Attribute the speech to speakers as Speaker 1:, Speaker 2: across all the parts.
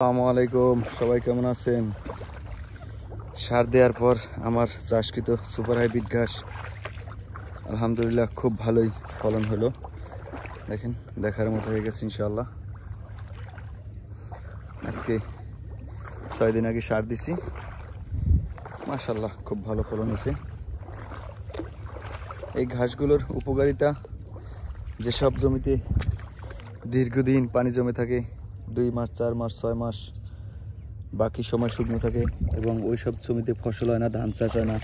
Speaker 1: আসসালামু আলাইকুম, সবাই কেমন আছেন? সার দেওয়ার পর আমার চাষকৃত সুপার হাইব্রিড ঘাস আলহামদুলিল্লাহ খুব ভালোই ফলন হলো। দেখেন, দেখার মতো হয়ে গেছে ইনশাআল্লাহ। আজকে 6 দিন আগে সার দিছি, মাশাআল্লাহ খুব ভালো ফলন হয়েছে। এই ঘাসগুলোর উপকারিতা, যেসব জমিতে দীর্ঘদিন পানি জমে থাকে, 2 মাস 4 মাস 6 মাস, বাকি সময় শুকনো থাকে এবং ওই সব জমিতে ফসল হয় না, ধান চাষ হয় না,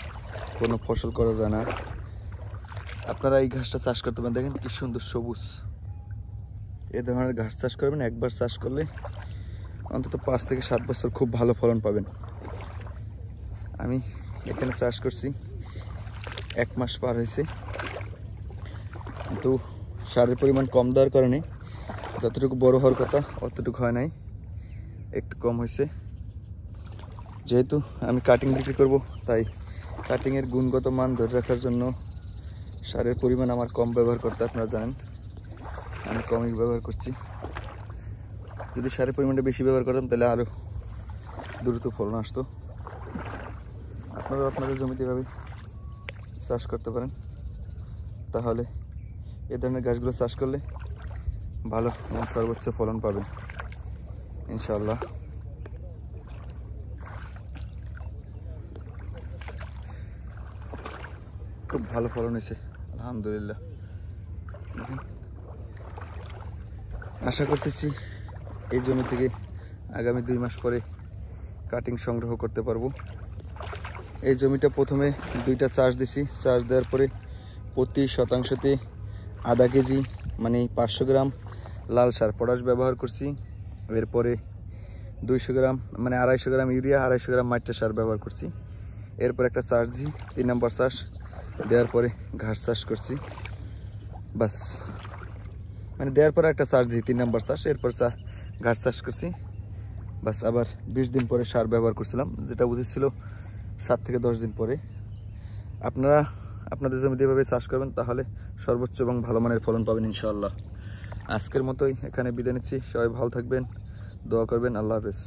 Speaker 1: কোনো ফসল করা যায় না, আপনারা এই ঘাসটা চাষ করতে পারেন। দেখেন কি সুন্দর সবুজ। এই ধরনের ঘাস চাষ করবেন, একবার চাষ করলে অন্তত 5 থেকে 7 বছর খুব ভালো ফলন পাবেন। আমি এখানে চাষ করছি 1 মাস পার হয়েছে, কিন্তু সারের পরিমাণ কম দেওয়ার কারণে যতটুকু বড় হওয়ার কথা অতটুকু হয় নাই, একটু কম হয়েছে। যেহেতু আমি কাটিং বিক্রি করব, তাই কাটিংয়ের গুণগত মান ধরে রাখার জন্য সারের পরিমাণ আমার কম ব্যবহার করতে আপনারা জানেন, আমি কমই ব্যবহার করছি। যদি সারের পরিমাণটা বেশি ব্যবহার করতাম তাহলে আরও দ্রুত ফলন আসতো। আপনারা আপনাদের জমিতে এভাবে চাষ করতে পারেন, তাহলে এ ধরনের গাছগুলো চাষ করলে ভালো এবং সর্বোচ্চ ফলন পাবেন ইনশাআল্লাহ। খুব ভালো ফলন হয়েছে আলহামদুলিল্লাহ। আশা করতেছি এই জমি থেকে আগামী 2 মাস পরে কাটিং সংগ্রহ করতে পারবো। এই জমিটা প্রথমে 2টা চাষ দিছি, চাষ দেওয়ার পরে প্রতি শতাংশতে আধা কেজি মানে 500 গ্রাম লাল সার পটাশ ব্যবহার করছি। এরপরে 200 গ্রাম মানে 250 গ্রাম ইউরিয়া, 250 গ্রাম মাইট্রা সার ব্যবহার করছি। এরপর একটা চাষ দিই, 3 নম্বর চাষ দেওয়ার পরে ঘাস চাষ করছি। বাস, মানে দেওয়ার পরে একটা চাষ দিই 3 নম্বর চাষ, এরপর ঘাস চাষ করছি। বাস, আবার 20 দিন পরে সার ব্যবহার করছিলাম, যেটা উচিত ছিল 7 থেকে 10 দিন পরে। আপনারা আপনাদের জমিতে এভাবে চাষ করবেন, তাহলে সর্বোচ্চ এবং ভালো মানের ফলন পাবেন ইনশাআল্লাহ। আজকের মতোই এখানে বিদায় নিচ্ছি। সবাই ভালো থাকবেন, দোয়া করবেন। আল্লাহ হাফেজ।